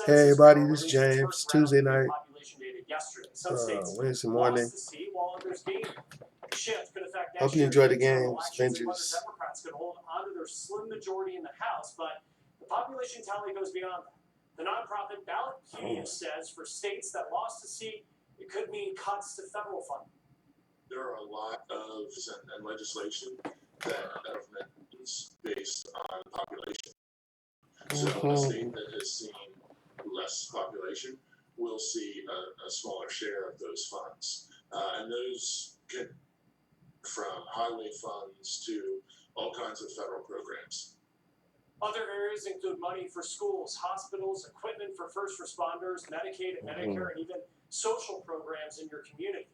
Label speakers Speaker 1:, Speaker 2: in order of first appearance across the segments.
Speaker 1: Hey everybody, this is James. Tuesday night, Wednesday morning. Hope you enjoy the games, Avengers.
Speaker 2: The nonprofit Ballot says for states that lost a seat, it could mean cuts to federal funding.
Speaker 3: There are a lot of and legislation that government is based on population. So a state that has seen less population will see a smaller share of those funds. And those can, from highway funds to all kinds of federal programs.
Speaker 2: Other areas include money for schools, hospitals, equipment for first responders, Medicaid and Medicare, and even social programs in your community.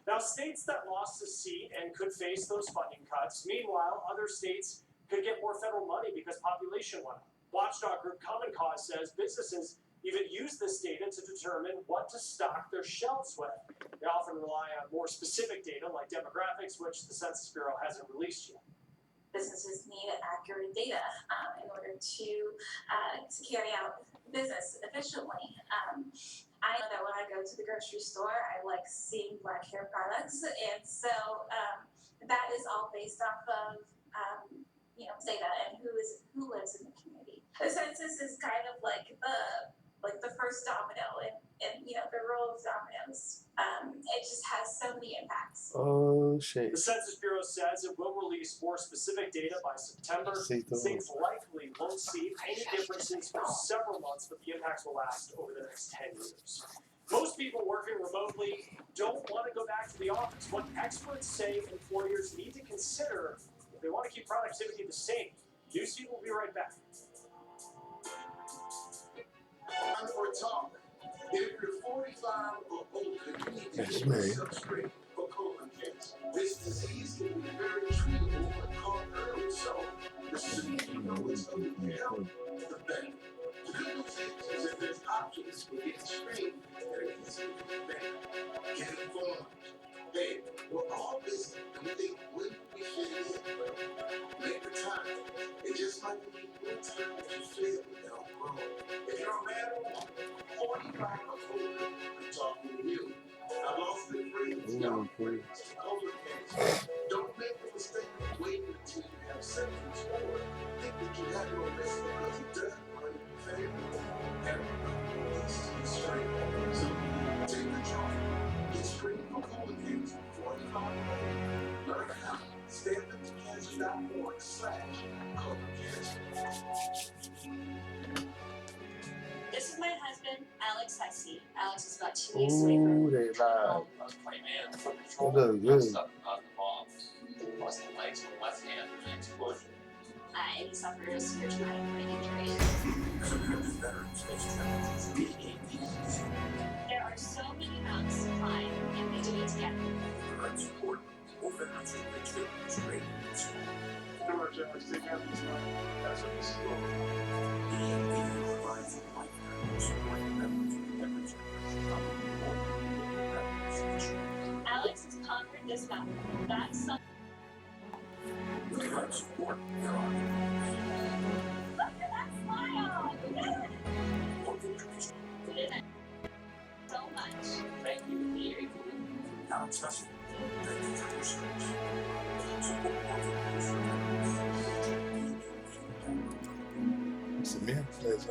Speaker 2: Now, states that lost a seat and could face those funding cuts. Meanwhile, other states could get more federal money because population went up. Watchdog group Common Cause says businesses even use this data to determine what to stock their shelves with. They often rely on more specific data like demographics, which the Census Bureau hasn't released yet.
Speaker 4: Businesses need accurate data in order to carry out business efficiently. I know that when I go to the grocery store, I like seeing black hair products, and so that is all based off of data and who lives in the community. The census is kind of like the first domino in the row of dominoes. It just has so many impacts.
Speaker 1: Oh shit.
Speaker 2: The Census Bureau says it will release more specific data by September. States likely won't see any differences for several months, but the impacts will last over the next 10 years. Most people working remotely don't want to go back to the office. What experts say employers need to consider if they want to keep productivity the same. Newsfeed will be right back.
Speaker 3: Time for a talk. If you're 45 or older, you need to get substrate for colon cancer. This disease can be very treatable and caught early, so the sooner you know it's going to help, the better. The good news is that there's options for getting screened that are easy to prevent. Get informed. Hey, we're all busy and we think when we fit in, but make the time. It just might be the time that you feel without growing. If you're a man or woman, 45 or older, I'm talking to you. I've lost big friends, young friends, to colon cancer. Don't make the mistake of waiting until you have symptoms or think that you have no risk because it doesn't run in your family. Everybody needs to be straight. So take the charge. Get screened for colon cancer, 45 or older. Learn how. StandUpToCancer.org/colon cancer.
Speaker 4: This is my husband, Alex Hesse. Alex is about 2 weeks away from
Speaker 1: Ooh, they lied. It look good.
Speaker 5: Lost the legs from left hand in an explosion.
Speaker 4: and he suffered a severe traumatic brain injury. There are so many mountains to climb, and we do it together. Alex has conquered this mountain. That's something. Look at that smile! So much.
Speaker 5: Thank you, Mary.
Speaker 1: It's a meal place,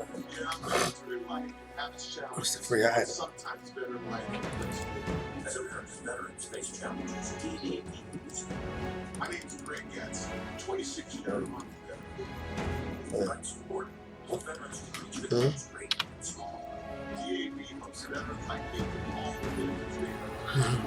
Speaker 1: what's the free item?
Speaker 3: Sometimes better life.
Speaker 5: As America's Veteran Space Challenger's DAV.
Speaker 3: My name is Greg Getz, 26 years old.
Speaker 5: Veteran support. All veterans can reach victims great and small.
Speaker 3: DAV helps veterans like me with all the benefits they have.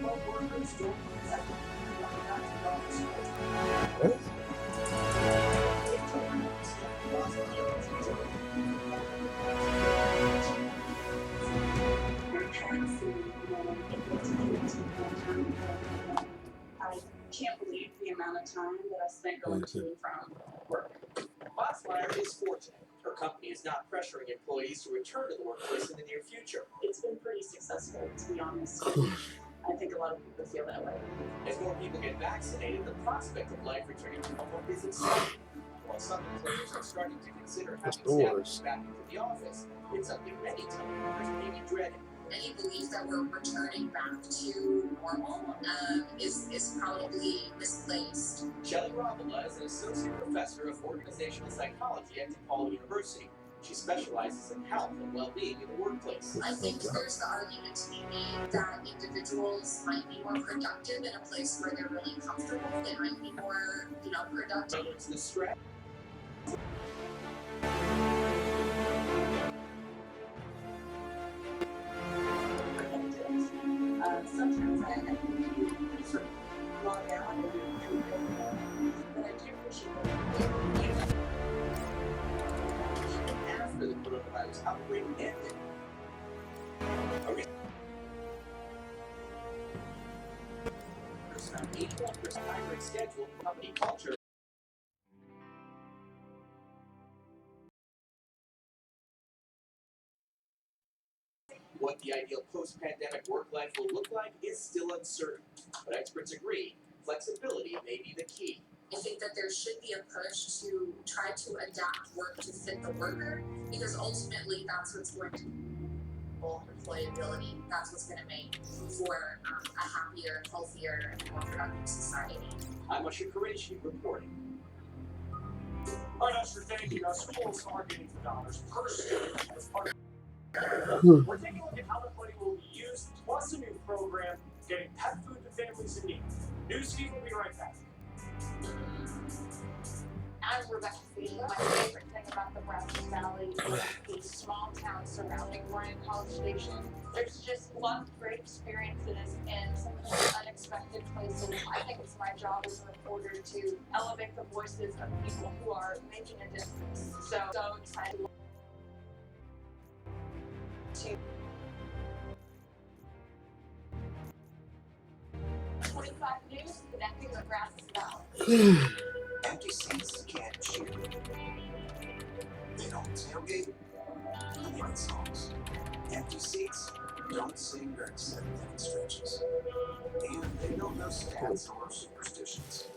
Speaker 2: 12 workers joined the executive committee on the office.
Speaker 1: What?
Speaker 6: I can't believe the amount of time that I spent going to and from work.
Speaker 2: Bosmeyer is fortunate. Her company is not pressuring employees to return to the workplace in the near future.
Speaker 6: It's been pretty successful, to be honest. I think a lot of people feel that way.
Speaker 2: As more people get vaccinated, the prospect of life returning to normal is exciting. While some employers are starting to consider having staff back into the office, it's something many teleworkers may be dreading.
Speaker 7: Any belief that we're returning back to normal is probably misplaced.
Speaker 2: Shelley Ravula is an associate professor of organizational psychology at DePaul University. She specializes in health and well-being in the workplace.
Speaker 7: I think there's the argument to be made that individuals might be more productive in a place where they're really comfortable. They might be more, productive.
Speaker 2: Whether it's the stress.
Speaker 6: Sometimes I think you sort of log out and but I do appreciate that.
Speaker 2: After the coronavirus outbreak ended, around 81% hybrid schedule company culture. What the ideal post-pandemic work life will look like is still uncertain, but experts agree flexibility may be the key.
Speaker 7: I think that there should be a push to try to adapt work to fit the worker, because ultimately that's what's going to employability. That's what's going to make for a happier, healthier, and more productive society.
Speaker 2: I'm Usher Qureshi reporting. All right, Usher, thank you. Now, schools are getting the dollars per student as part of. We're taking a look at how the money will be used, plus a new program getting pet food to families in need. Newsfeed will be right back.
Speaker 8: I'm Rebecca Fee. My favorite thing about the Brazos Valley is the small town surrounding Bryan College Station. There's just lots of great experiences and some of the unexpected places. I think it's my job as a reporter to elevate the voices of people who are making a difference. So excited to 25 News, connecting the Brazos Valley.
Speaker 5: Empty seats can't cheer. They don't tailgate, they write songs. Empty seats don't sing during 7-minute stretches. And they don't know stats or superstitions.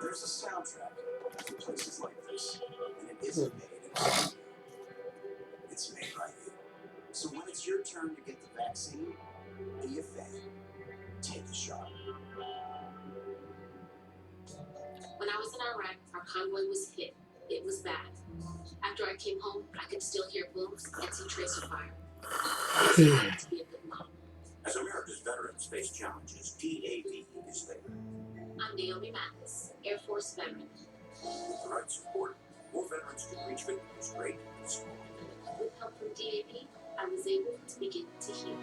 Speaker 5: There's a soundtrack for places like this, and it isn't made in a studio. It's made by you. So when it's your turn to get the vaccine, be a fan. Take a shot.
Speaker 9: When I was in Iraq, our convoy was hit. It was bad. After I came home, I could still hear booms and see tracer fire. I wanted to be a good mom.
Speaker 5: As America's veterans face challenges, DAV is there.
Speaker 9: I'm Naomi Mathis, Air Force veteran.
Speaker 5: With the right support, more veterans can reach victories great and small.
Speaker 9: With help from DAV, I was able to begin to heal.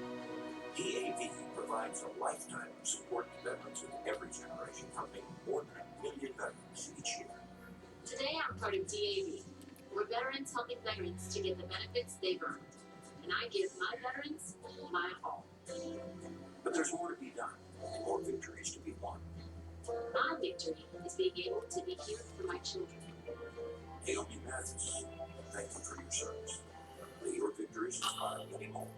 Speaker 5: DAV provides a lifetime of support to veterans of every generation, helping more than 1 million veterans each year.
Speaker 9: Today, I'm part of DAV. We're veterans helping veterans to get the benefits they've earned. And I give my veterans my all.
Speaker 5: But there's more to be done, more victories to be won.
Speaker 9: My victory is being able to be here for my children.
Speaker 5: Naomi Mathis, thank you for your service. May your victories inspire many more.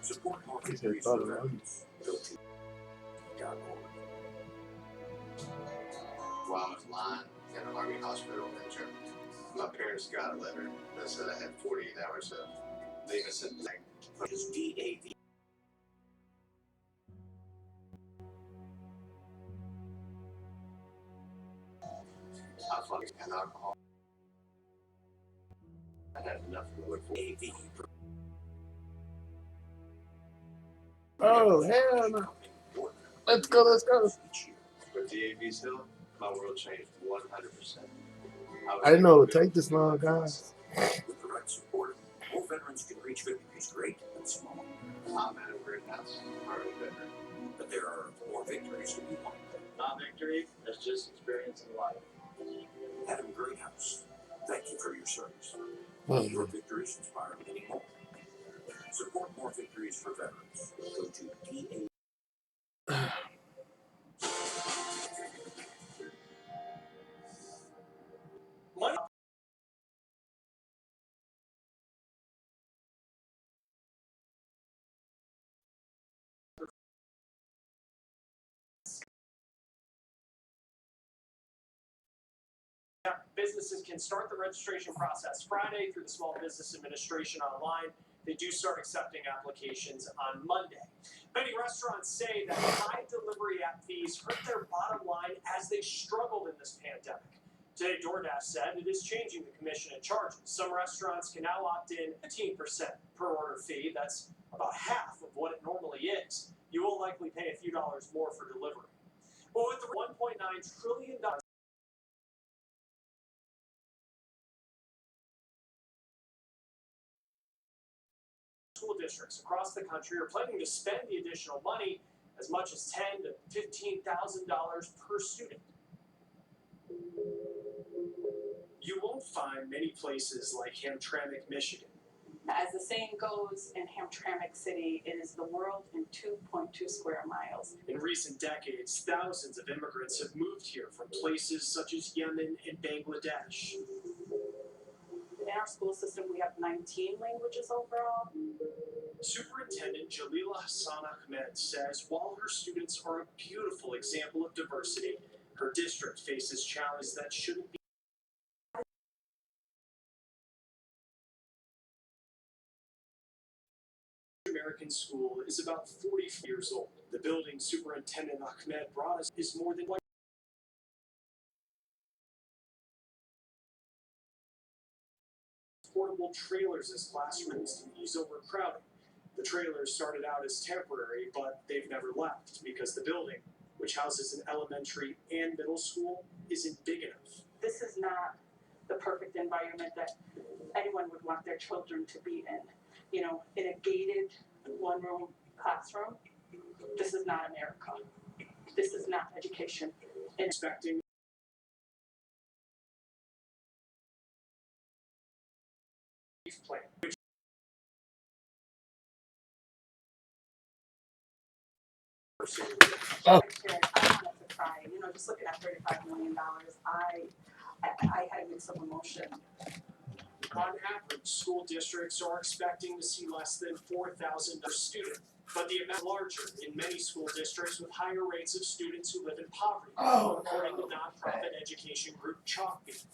Speaker 5: Support more victories for veterans. Go to .org.
Speaker 10: While I was lying in an Army hospital in Germany, my parents got a letter that said I had 48 hours of leave us in there.
Speaker 5: Is DAV.
Speaker 10: Alcoholics and alcohol. I had enough to look for.
Speaker 5: DAV.
Speaker 1: Oh, hell no. Let's go, let's go.
Speaker 10: With DAV's help, my world changed 100%.
Speaker 1: I didn't know it would take this long, guys.
Speaker 5: With the right support, more veterans can reach victories great and small.
Speaker 10: I'm at a great house, already veteran.
Speaker 5: There are more victories to be won.
Speaker 2: Not victory, that's just experience in life.
Speaker 5: Adam Greenhouse, thank you for your service.
Speaker 1: Oh,
Speaker 5: Your victories inspire many more. Support more victories for veterans. Go to PA.
Speaker 2: Money businesses can start the registration process Friday through the Small Business Administration online. They do start accepting applications on Monday. Many restaurants say that high delivery app fees hurt their bottom line as they struggled in this pandemic. Today, DoorDash said it is changing the commission and charges. Some restaurants can now opt in 15% per order fee. That's about half of what it normally is. You will likely pay a few dollars more for delivery. But with the $1.9 trillion school districts across the country are planning to spend the additional money, as much as $10,000 to $15,000 per student. You won't find many places like Hamtramck, Michigan.
Speaker 6: As the saying goes in Hamtramck City, it is the world in 2.2 square miles.
Speaker 2: In recent decades, thousands of immigrants have moved here from places such as Yemen and Bangladesh.
Speaker 6: In our school system, we have 19 languages overall.
Speaker 2: Superintendent Jalila Hassan Ahmed says while her students are a beautiful example of diversity, her district faces challenges that shouldn't be. American school is about 40 years old. The building Superintendent Ahmed brought us is more than portable trailers as classrooms to ease overcrowding. The trailers started out as temporary, but they've never left because the building, which houses an elementary and middle school, isn't big enough.
Speaker 6: This is not the perfect environment that anyone would want their children to be in. You know, in a gated one-room classroom, this is not America. This is not education. And
Speaker 2: Expecting plan, which
Speaker 1: Oh.
Speaker 6: I wanted to cry. You know, just looking at $35 million, I had a mix of emotion.
Speaker 2: on average, school districts are expecting to see less than 4,000 per student, but the amount larger in many school districts with higher rates of students who live in poverty, according to nonprofit education group Chalkbeat.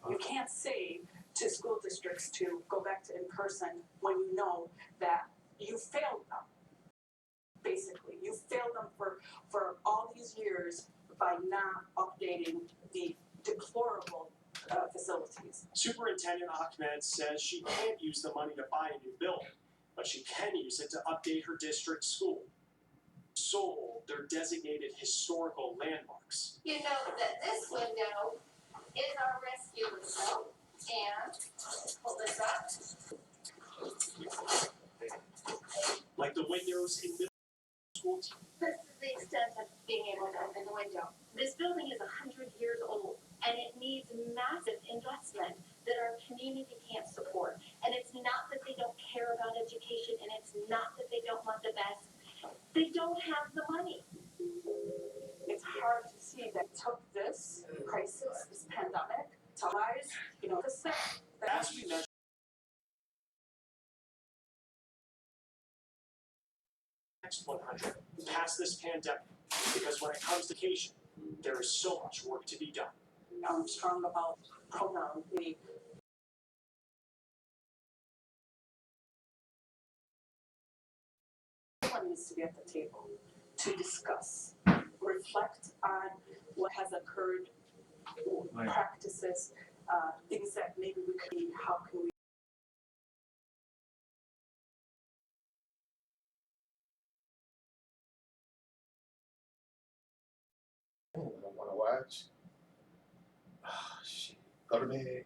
Speaker 6: You can't say to school districts to go back to in person when you know that you failed them. Basically, you failed them for all these years by not updating the deplorable facilities.
Speaker 2: Superintendent Ahmed says she can't use the money to buy a new building, but she can use it to update her district school. Sold their designated historical landmarks.
Speaker 7: You know that this window is our rescue window, and pull this up.
Speaker 2: Like the windows in middle school.
Speaker 9: This is the extent of being able to open the window. This building is 100 years old, and it needs massive investment that our community can't support. And it's not that they don't care about education, and it's not that they don't want the best. They don't have the money.
Speaker 6: It's hard to see that took this crisis, this pandemic, to rise, you know, to set that.
Speaker 2: As we measure next 100 past this pandemic, because when it comes to education, there is so much work to be done.
Speaker 6: I'm strong about program. Everyone needs to be at the table to discuss, reflect on what has occurred, practices, things that maybe we could be, how can we.
Speaker 1: I don't want to watch. Oh, shit. Go to bed.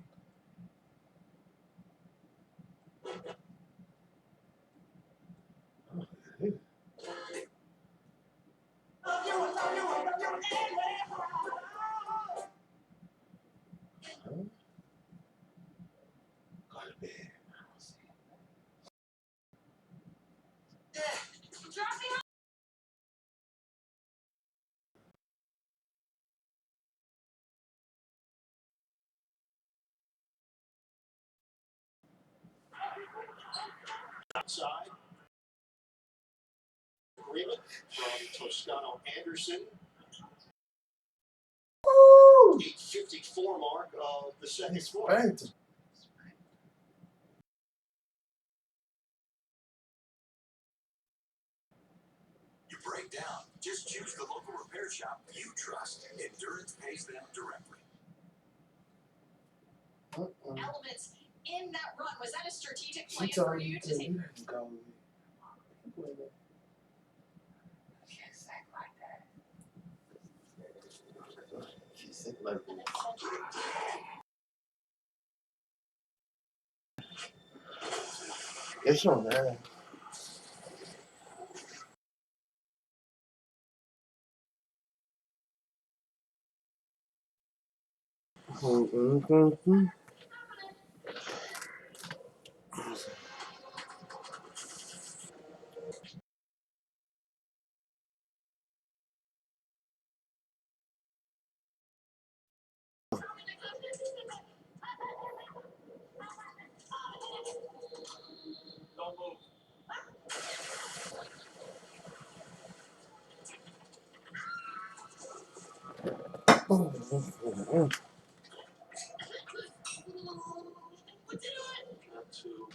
Speaker 2: outside. Agreement from Toscano Anderson. 8:54 mark of the second quarter.
Speaker 3: You break down, just choose the local repair shop you trust. Endurance pays them directly.
Speaker 11: Elements in that run, was that a strategic plan for you to take?
Speaker 1: She said like that. It's on there.
Speaker 2: Don't move. Not to.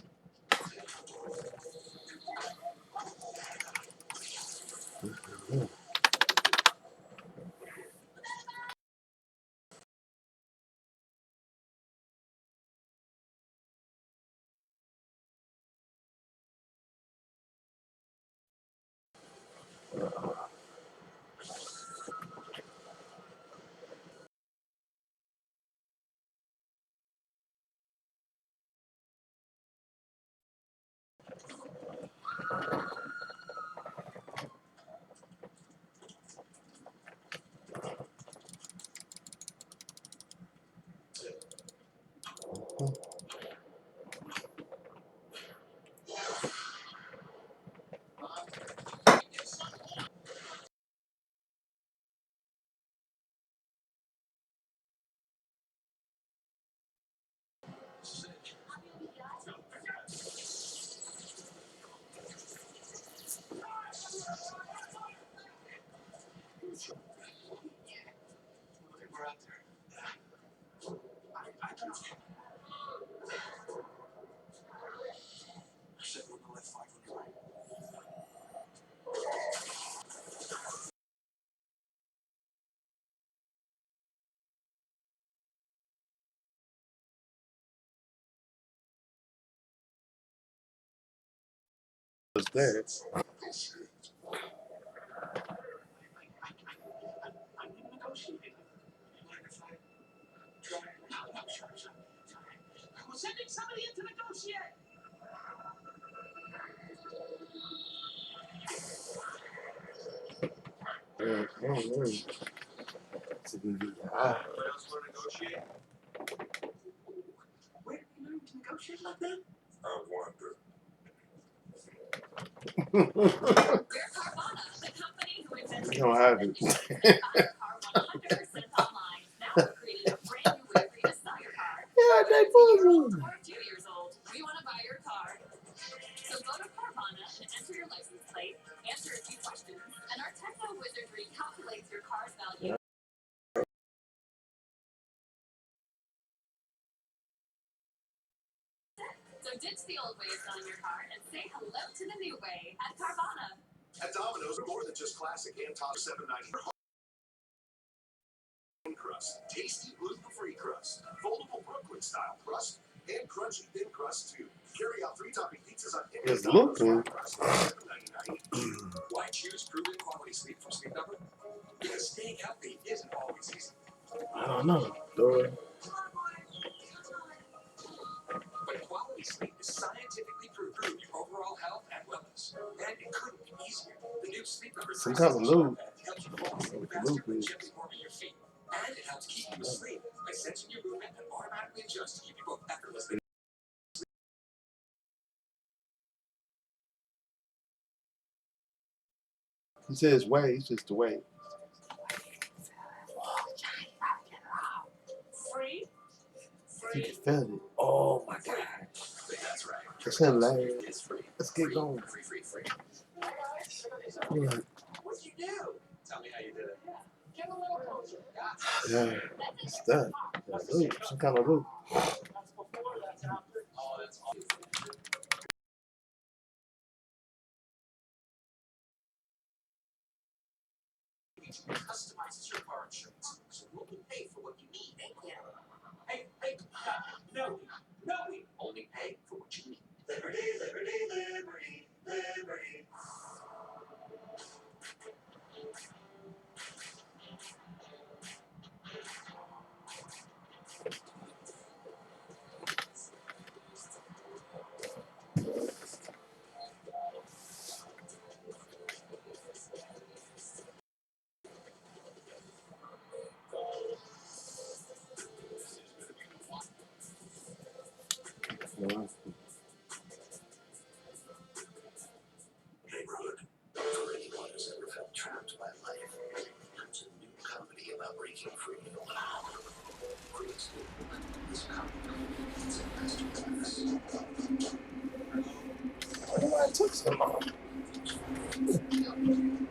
Speaker 2: We're out there. I said we're gonna let 500 right.
Speaker 1: What's that?
Speaker 2: I'm negotiating. Mind if I try? No, sure. We're sending somebody in to negotiate. Anybody else want to negotiate? Where did you learn to negotiate like that?
Speaker 3: I wonder.
Speaker 11: We're Carvana, the company who invented
Speaker 1: You don't have it.
Speaker 11: Buy your car 100% online. Now we're creating a brand new way for you to sell your car.
Speaker 1: Yeah,
Speaker 11: Whether it's a year old or a few years old, we want to buy your car. So go to Carvana and enter your license plate, answer a few questions, and our techno wizardry calculates your car's value. So ditch the old way of selling your car and say hello to the new way at Carvana.
Speaker 3: At Domino's, more than just classic and top $7.90 crust, tasty gluten-free crust, foldable Brooklyn style crust, and crunchy thin crust too. Carry out 3-topping pizzas on any
Speaker 1: It's
Speaker 3: Domino's
Speaker 1: looking.
Speaker 3: crust for $7.99. Why choose proven quality sleep from Sleep Number? Because staying healthy isn't always easy.
Speaker 1: I don't know. Dude.
Speaker 3: But quality sleep is scientifically proven your overall health and wellness. And it couldn't be easier. The new Sleep Number
Speaker 1: Some kind of loop.
Speaker 3: helps you fall asleep
Speaker 1: With
Speaker 3: faster
Speaker 1: loop
Speaker 3: by
Speaker 1: is.
Speaker 3: gently warming your feet. And it helps keep you asleep by sensing your movement and automatically adjusts to keep you both effortlessly.
Speaker 1: He says way, it's just the way.
Speaker 11: Free?
Speaker 1: You can feel it. Oh my God.
Speaker 3: That's right.
Speaker 1: It's him, Larry.
Speaker 5: It's free.
Speaker 1: Let's get going.
Speaker 5: Free.
Speaker 1: Yeah.
Speaker 5: What'd you do? Tell me how you did it.
Speaker 6: Give a little closure.
Speaker 1: Yeah. It's that. Loop. Some kind of loop.
Speaker 2: That's before, that's after.
Speaker 5: Oh, that's awesome. Customizes your car insurance, so we'll pay for what you need. Hey, no, we only pay for what you need. Liberty, liberty, liberty, liberty. Neighborhood. For anyone who's ever felt trapped by life, there's a new comedy about breaking free. Free's new book is coming. It's a masterclass.
Speaker 1: Why it took so long?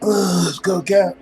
Speaker 1: Let's go, Cap.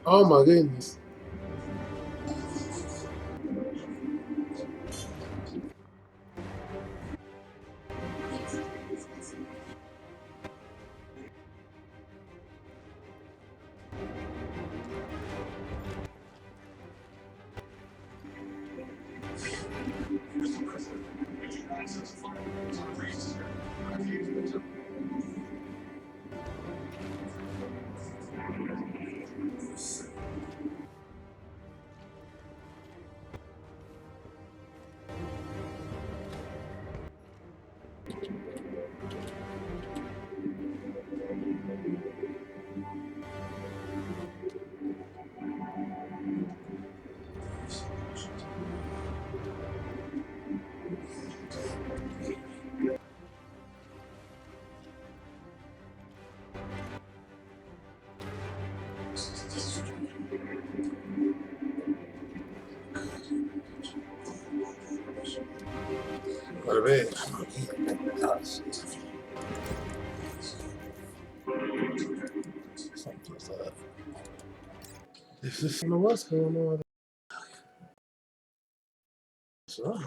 Speaker 1: Oh my goodness. What a bit. Something's up. This is what's going on. So.